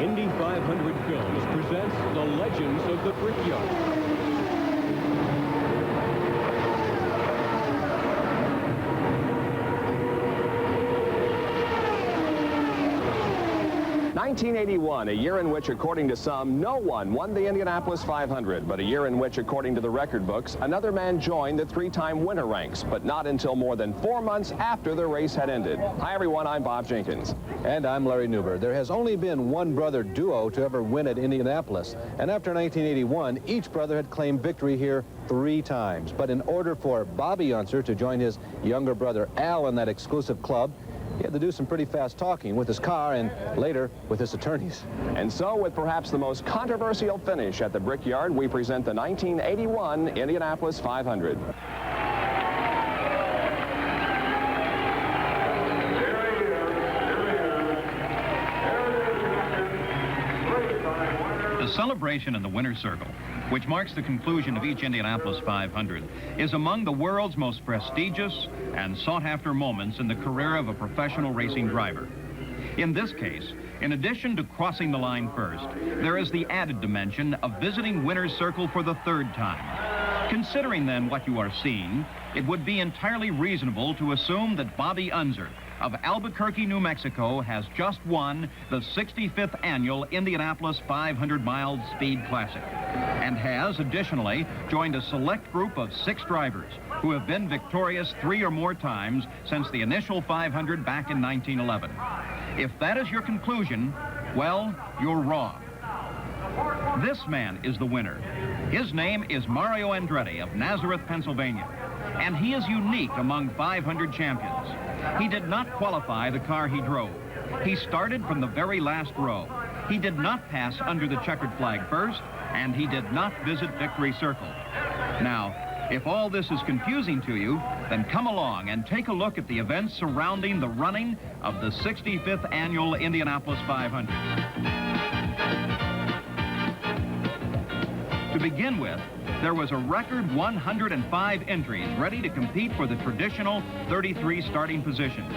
Indy 500 Films presents The Legends of the Brickyard. 1981, a year in which, according to some, no one won the Indianapolis 500, but a year in which, according to the record books, another man joined the three-time winner ranks, but not until more than 4 months after the race had ended. Hi, everyone. I'm Bob Jenkins. And I'm Larry Newber. There has only been one brother duo to ever win at Indianapolis, and after 1981, each brother had claimed victory here 3 times. But in order for Bobby Unser to join his younger brother Al in that exclusive club, he had to do some pretty fast talking with his car and later with his attorneys. And so, with perhaps the most controversial finish at the Brickyard, we present the 1981 Indianapolis 500. The celebration in the winner's circle, which marks the conclusion of each Indianapolis 500, is among the world's most prestigious and sought-after moments in the career of a professional racing driver. In this case, in addition to crossing the line first, there is the added dimension of visiting winner's circle for the 3rd time. Considering then what you are seeing, it would be entirely reasonable to assume that Bobby Unser of Albuquerque, New Mexico, has just won the 65th annual Indianapolis 500-mile Speed Classic, and has additionally joined a select group of 6 drivers who have been victorious 3 or more times since the initial 500 back in 1911. If that is your conclusion, well, you're wrong. This man is the winner. His name is Mario Andretti of Nazareth, Pennsylvania, and he is unique among 500 champions. He did not qualify the car he drove. He started from the very last row. He did not pass under the checkered flag first, and he did not visit Victory Circle. Now, if all this is confusing to you, then come along and take a look at the events surrounding the running of the 65th annual Indianapolis 500. To begin with, there was a record 105 entries ready to compete for the traditional 33 starting positions.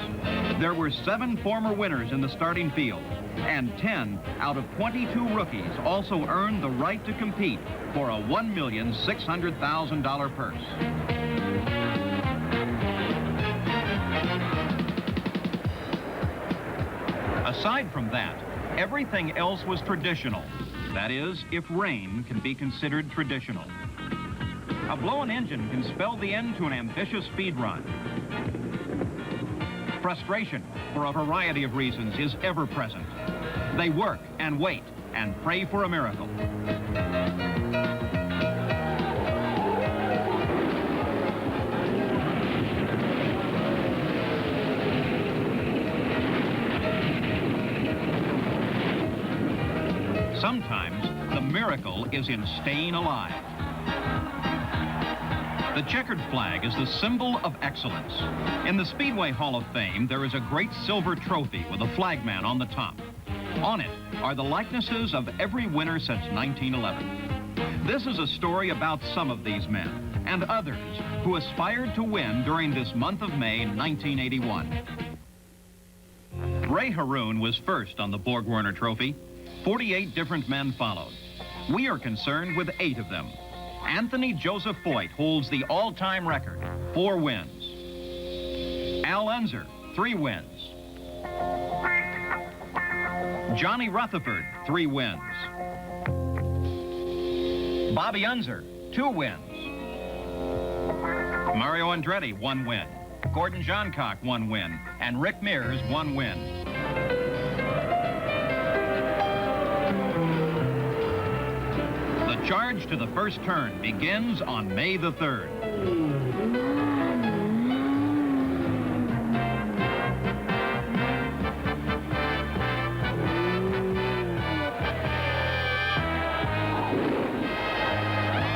There were 7 former winners in the starting field, and 10 out of 22 rookies also earned the right to compete for a $1,600,000 purse. Aside from that, everything else was traditional. That is, if rain can be considered traditional. A blown engine can spell the end to an ambitious speed run. Frustration, for a variety of reasons, is ever present. They work and wait and pray for a miracle. Sometimes the miracle is in staying alive. The checkered flag is the symbol of excellence. In the Speedway Hall of Fame, there is a great silver trophy with a flagman on the top. On it are the likenesses of every winner since 1911. This is a story about some of these men and others who aspired to win during this month of May 1981. Ray Haroon was first on the Borg-Warner Trophy. 48 different men followed. We are concerned with 8 of them. Anthony Joseph Foyt holds the all-time record, 4 wins. Al Unser, 3 wins. Johnny Rutherford, 3 wins. Bobby Unser, 2 wins. Mario Andretti, 1 win. Gordon Johncock, 1 win. And Rick Mears, 1 win. The charge to the first turn begins on May the 3rd.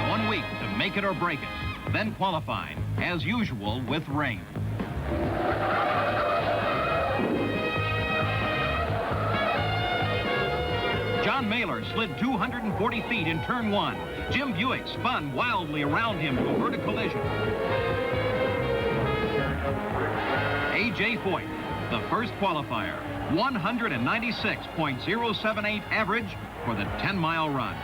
One week to make it or break it, then qualifying, as usual, with rain. John Mailer slid 240 feet in turn 1. Jim Buick spun wildly around him to avert a collision. A.J. Foyt, the first qualifier, 196.078 average for the 10-mile run.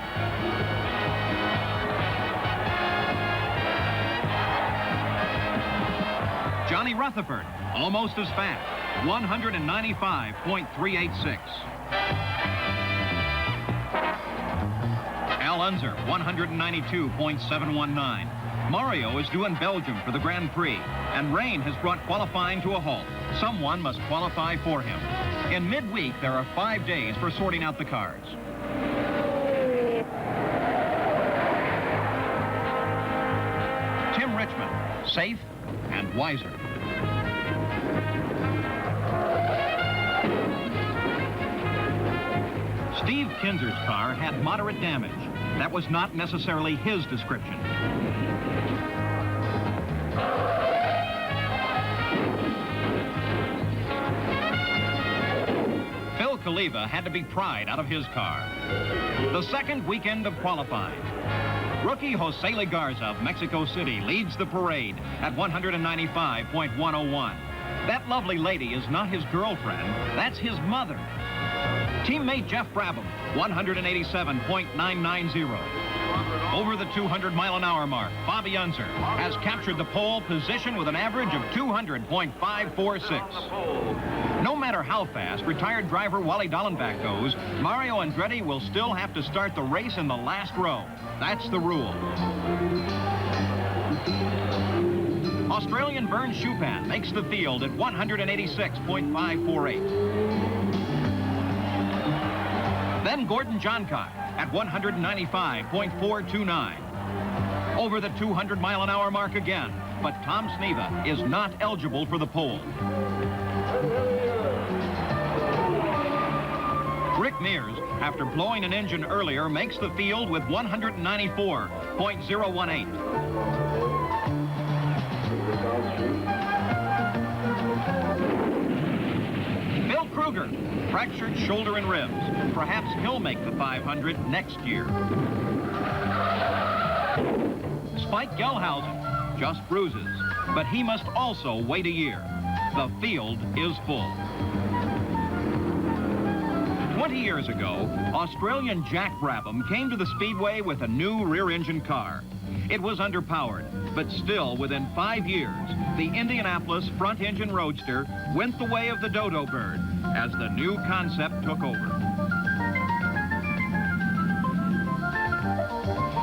Johnny Rutherford, almost as fast, 195.386. Al Unser, 192.719. Mario is due in Belgium for the Grand Prix, and rain has brought qualifying to a halt. Someone must qualify for him. In midweek, there are 5 days for sorting out the cars. Tim Richmond, safe and wiser. Steve Kinser's car had moderate damage. That was not necessarily his description. Phil Kaliva had to be pried out of his car. The second weekend of qualifying. Rookie Jose Legarza of Mexico City leads the parade at 195.101. That lovely lady is not his girlfriend, that's his mother. Teammate Jeff Brabham, 187.990. Over the 200-mile-an-hour mark, Bobby Unser has captured the pole position with an average of 200.546. No matter how fast retired driver Wally Dallenbach goes, Mario Andretti will still have to start the race in the last row. That's the rule. Australian Vern Schupan makes the field at 186.548. Then Gordon Johncock at 195.429. Over the 200-mile-an-hour mark again, but Tom Sneva is not eligible for the pole. Rick Mears, after blowing an engine earlier, makes the field with 194.018. Bill Kruger, fractured shoulder and ribs. Perhaps he'll make the 500 next year. Spike Gelhausen, just bruises, but he must also wait a year. The field is full. 20 years ago, Australian Jack Brabham came to the Speedway with a new rear-engine car. It was underpowered, but still within 5 years, the Indianapolis front-engine roadster went the way of the dodo bird as the new concept took over.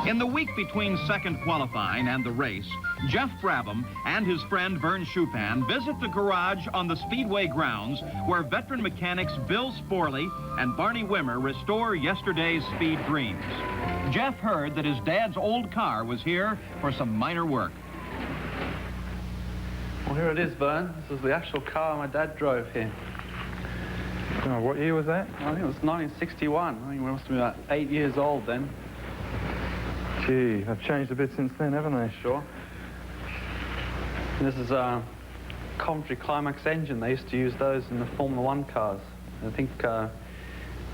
In the week between second qualifying and the race, Jeff Brabham and his friend Vern Schupan visit the garage on the Speedway grounds where veteran mechanics Bill Sporley and Barney Wimmer restore yesterday's speed dreams. Jeff heard that his dad's old car was here for some minor work. Well, here it is, Vern. This is the actual car my dad drove here. Oh, what year was that? I think it was 1961. I think we must have been about 8 years old then. Gee, they've changed a bit since then, haven't they? Sure. And this is a Coventry Climax engine. They used to use those in the Formula One cars. I think the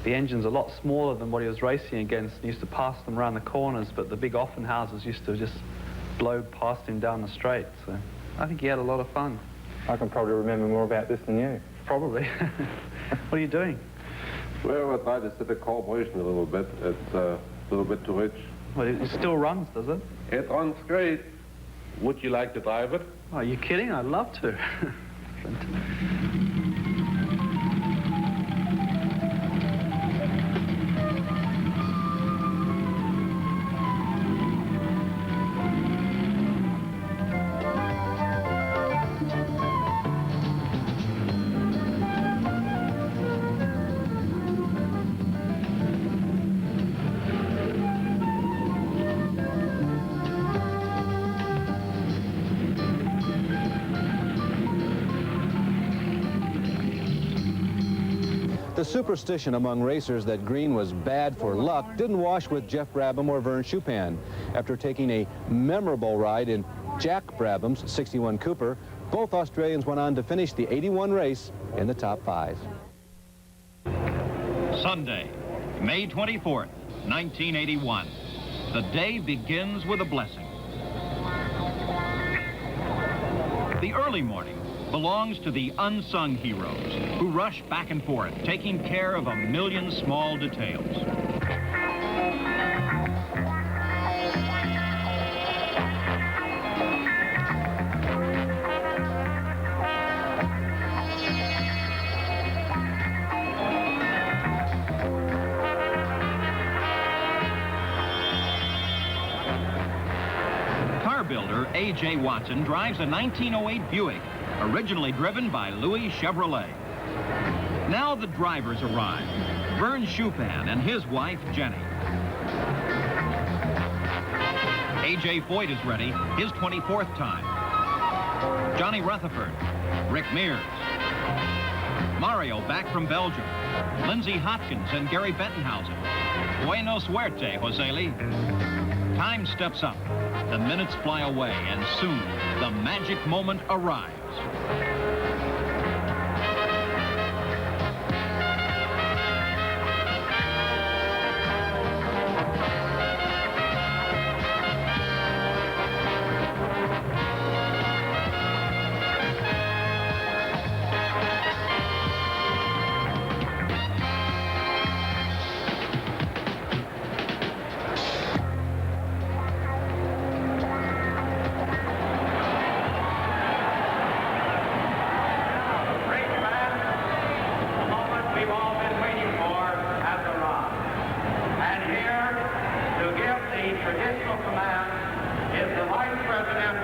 engine's a lot smaller than what he was racing against. He used to pass them around the corners, but the big Offenhausers used to just blow past him down the straight. So I think he had a lot of fun. I can probably remember more about this than you. Probably. What are you doing? Well, I tried to set the carburation a little bit. It's a little bit too rich. Well, it still runs, does it? It runs great. Would you like to drive it? Oh, are you kidding? I'd love to. The superstition among racers that green was bad for luck didn't wash with Jeff Brabham or Vern Schupan. After taking a memorable ride in Jack Brabham's '61 Cooper, both Australians went on to finish the '81 race in the top 5. Sunday, May 24th, 1981. The day begins with a blessing. The early morning belongs to the unsung heroes who rush back and forth, taking care of a million small details. Builder A.J. Watson drives a 1908 Buick, originally driven by Louis Chevrolet. Now the drivers arrive. Vern Chupin and his wife, Jenny. A.J. Foyt is ready, his 24th time. Johnny Rutherford, Rick Mears. Mario back from Belgium. Lindsey Hopkins and Gary Bettenhausen. Buena suerte, Jose Lee. Time steps up. The minutes fly away, and soon the magic moment arrives. traditional command is the Vice President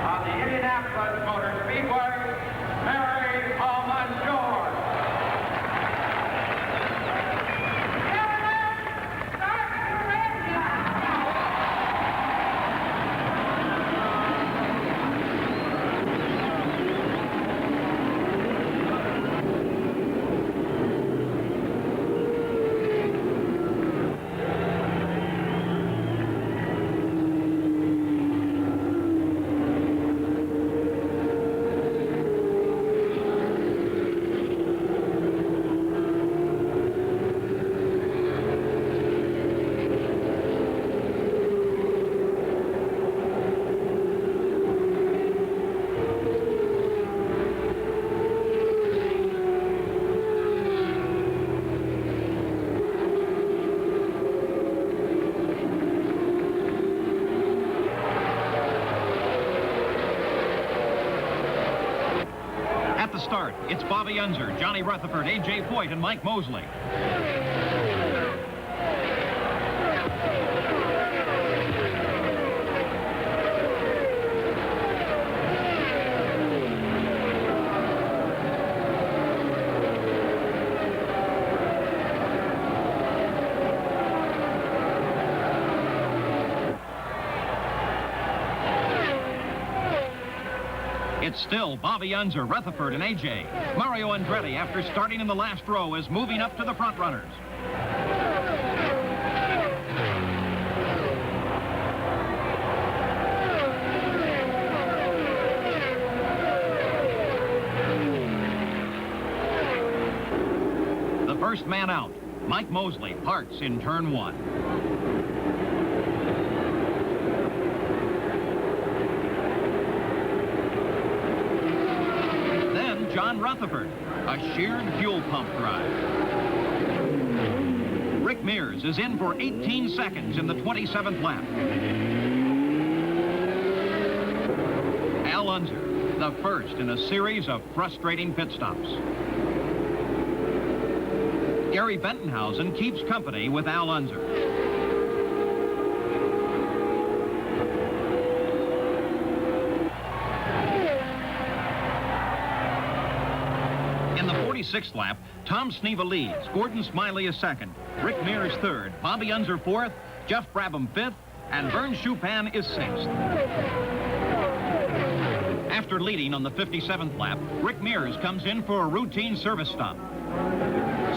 of the Indianapolis Motor Speedway, Mary Allman George. At the start, it's Bobby Unser, Johnny Rutherford, A.J. Foyt, and Mike Mosley. It's still Bobby Unser, Rutherford, and A.J. Mario Andretti, after starting in the last row, is moving up to the front runners. The first man out, Mike Mosley, parts in turn one. John Rutherford, a sheared fuel pump drive. Rick Mears is in for 18 seconds in the 27th lap. Al Unser, the first in a series of frustrating pit stops. Gary Bettenhausen keeps company with Al Unser. In the 46th lap, Tom Sneva leads, Gordon Smiley is second, Rick Mears third, Bobby Unser fourth, Jeff Brabham fifth, and Vern Chupin is sixth. After leading on the 57th lap, Rick Mears comes in for a routine service stop.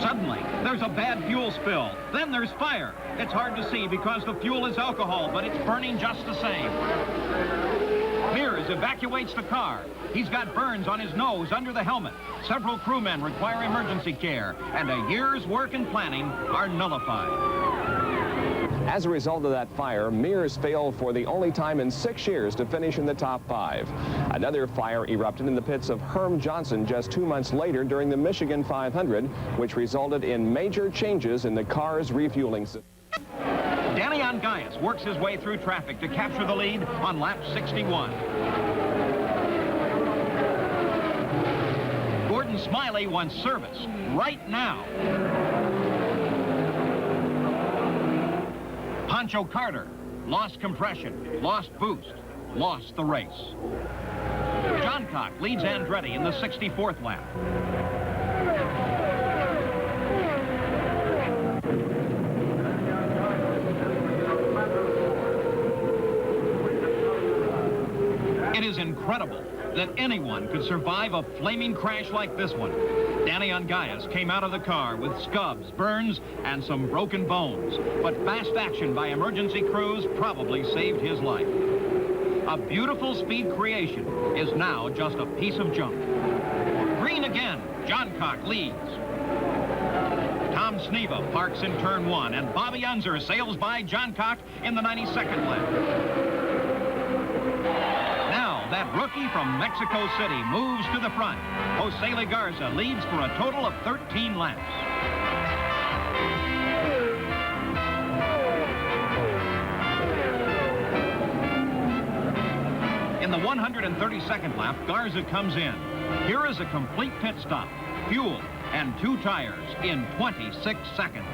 Suddenly, there's a bad fuel spill. Then there's fire. It's hard to see because the fuel is alcohol, but it's burning just the same. Mears evacuates the car. He's got burns on his nose under the helmet. Several crewmen require emergency care, and a year's work and planning are nullified. As a result of that fire, Mears failed for the only time in 6 years to finish in the top 5. Another fire erupted in the pits of Herm Johnson just 2 months later during the Michigan 500, which resulted in major changes in the car's refueling system. Danny Ongaias works his way through traffic to capture the lead on lap 61. Gordon Smiley wants service right now. Pancho Carter lost compression, lost boost, lost the race. John Cock leads Andretti in the 64th lap. It is incredible that anyone could survive a flaming crash like this one. Danny Ongaias came out of the car with scubs, burns, and some broken bones. But fast action by emergency crews probably saved his life. A beautiful speed creation is now just a piece of junk. Green again. John Cock leads. Tom Sneva parks in turn 1, and Bobby Unser sails by John Cock in the 92nd lap. That rookie from Mexico City moves to the front. Jose Garza leads for a total of 13 laps. In the 132nd lap, Garza comes in. Here is a complete pit stop, fuel, and 2 tires in 26 seconds.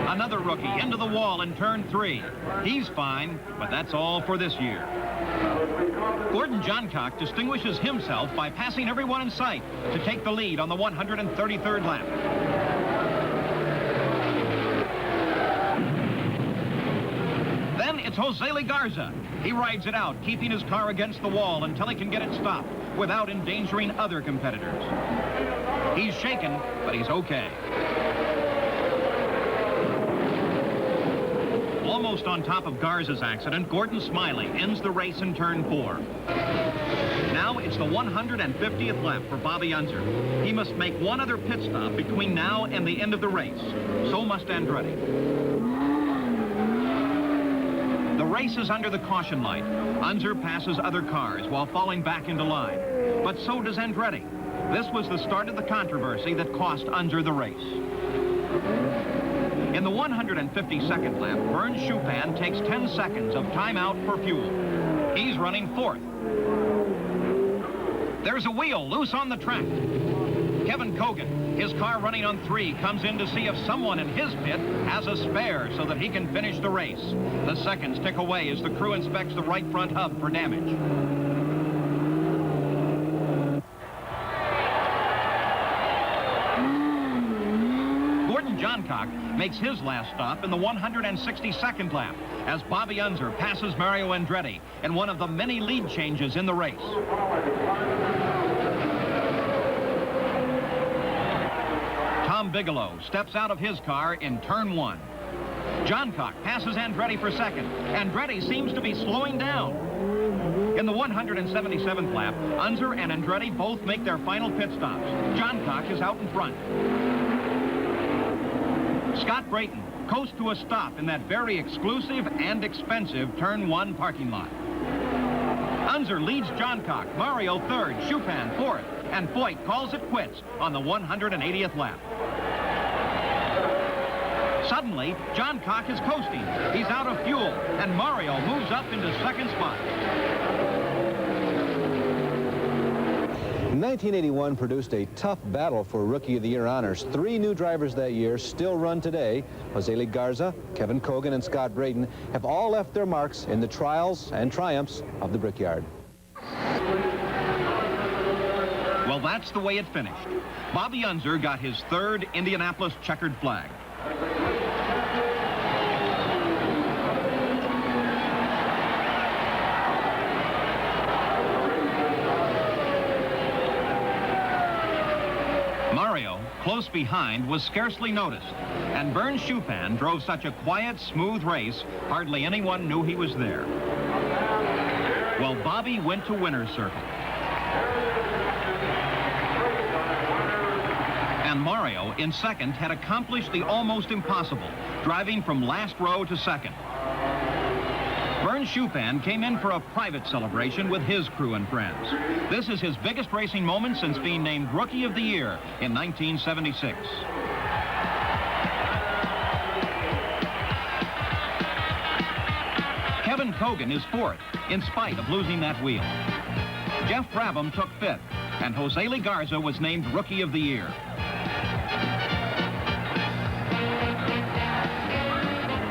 Another rookie into the wall in turn 3. He's fine, but that's all for this year. Gordon Johncock distinguishes himself by passing everyone in sight to take the lead on the 133rd lap. Then it's Jose Garza. He rides it out, keeping his car against the wall until he can get it stopped without endangering other competitors. He's shaken, but he's okay. Almost on top of Garza's accident, Gordon Smiley ends the race in turn 4. Now it's the 150th lap for Bobby Unser. He must make one other pit stop between now and the end of the race. So must Andretti. The race is under the caution light. Unser passes other cars while falling back into line. But so does Andretti. This was the start of the controversy that cost Unser the race. In the 152nd lap, Vern Chupin takes 10 seconds of timeout for fuel. He's running 4th. There's a wheel loose on the track. Kevin Kogan, his car running on 3, comes in to see if someone in his pit has a spare so that he can finish the race. The seconds tick away as the crew inspects the right front hub for damage. Johncock makes his last stop in the 162nd lap as Bobby Unser passes Mario Andretti in one of the many lead changes in the race. Tom Bigelow steps out of his car in turn 1. Johncock passes Andretti for second. Andretti seems to be slowing down. In the 177th lap, Unser and Andretti both make their final pit stops. Johncock is out in front. Scott Brayton coasts to a stop in that very exclusive and expensive turn 1 parking lot. Unser leads Johncock, Mario 3rd, Chupin 4th, and Foyt calls it quits on the 180th lap. Suddenly, Johncock is coasting. He's out of fuel, and Mario moves up into second spot. 1981 produced a tough battle for Rookie of the Year honors. 3 new drivers that year still run today. Jose Garza, Kevin Kogan, and Scott Brayton have all left their marks in the trials and triumphs of the Brickyard. Well, that's the way it finished. Bobby Unser got his 3rd Indianapolis checkered flag. close behind was scarcely noticed, and Vern Schupan drove such a quiet, smooth race, hardly anyone knew he was there. Well, Bobby went to winner's circle. And Mario, in second, had accomplished the almost impossible, driving from last row to second. Vern Schupan came in for a private celebration with his crew and friends. This is his biggest racing moment since being named Rookie of the Year in 1976. Kevin Kogan is fourth, in spite of losing that wheel. Jeff Brabham took fifth, and Jose Legarza was named Rookie of the Year.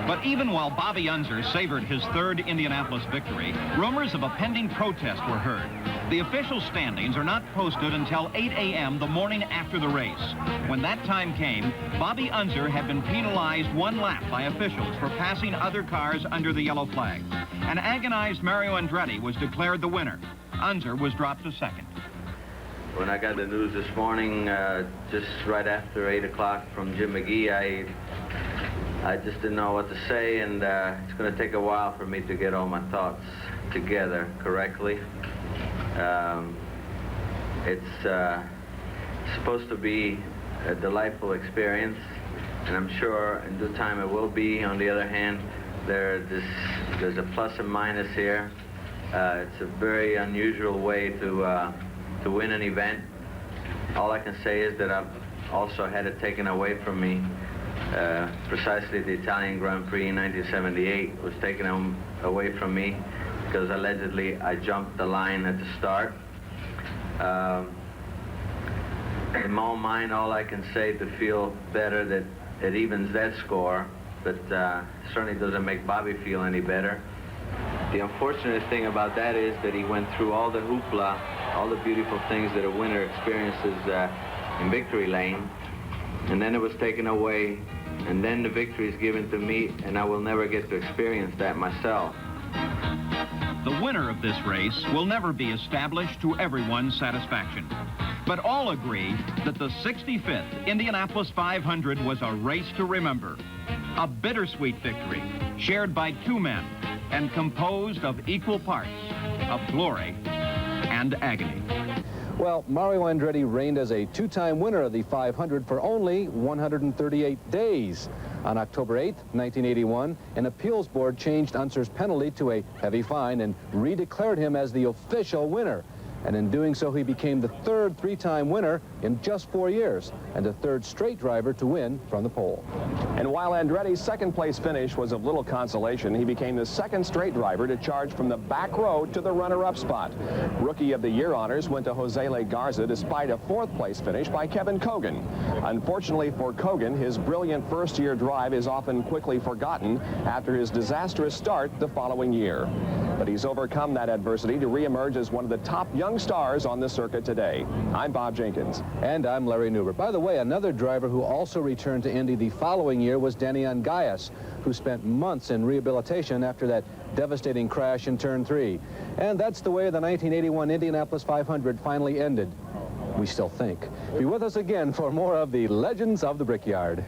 But even while Bobby Unser savored his third Indianapolis victory, rumors of a pending protest were heard. The official standings are not posted until 8 a.m. the morning after the race. When that time came, Bobby Unser had been penalized one lap by officials for passing other cars under the yellow flag. An agonized Mario Andretti was declared the winner. Unser was dropped to second. When I got the news this morning, just right after 8 o'clock from Jim McGee, I just didn't know what to say, and it's going to take a while for me to get all my thoughts together correctly. It's supposed to be a delightful experience, and I'm sure in due time it will be. On the other hand, there's a plus and minus here. It's a very unusual way to win an event. All I can say is that I've also had it taken away from me. Precisely the Italian Grand Prix in 1978 was taken away from me because allegedly I jumped the line at the start. In my own mind, all I can say to feel better that it evens that score, but certainly doesn't make Bobby feel any better. The unfortunate thing about that is that he went through all the hoopla, all the beautiful things that a winner experiences in victory lane, and then it was taken away, and then the victory is given to me, and I will never get to experience that myself. The winner of this race will never be established to everyone's satisfaction. But all agree that the 65th Indianapolis 500 was a race to remember. A bittersweet victory shared by two men and composed of equal parts of glory and agony. Well, Mario Andretti reigned as a two-time winner of the 500 for only 138 days. On October 8, 1981, an appeals board changed Unser's penalty to a heavy fine and redeclared him as the official winner. And in doing so, he became the third three-time winner in just 4 years and the third straight driver to win from the pole. And while Andretti's second-place finish was of little consolation, he became the second straight driver to charge from the back row to the runner-up spot. Rookie of the Year honors went to Jose Legarza despite a fourth-place finish by Kevin Kogan. Unfortunately for Kogan, his brilliant first-year drive is often quickly forgotten after his disastrous start the following year. But he's overcome that adversity to reemerge as one of the top young stars on the circuit today. I'm Bob Jenkins. And I'm Larry Newber. By the way, another driver who also returned to Indy the following year was Danny Ungaius, who spent months in rehabilitation after that devastating crash in Turn 3. And that's the way the 1981 Indianapolis 500 finally ended. We still think. Be with us again for more of the Legends of the Brickyard.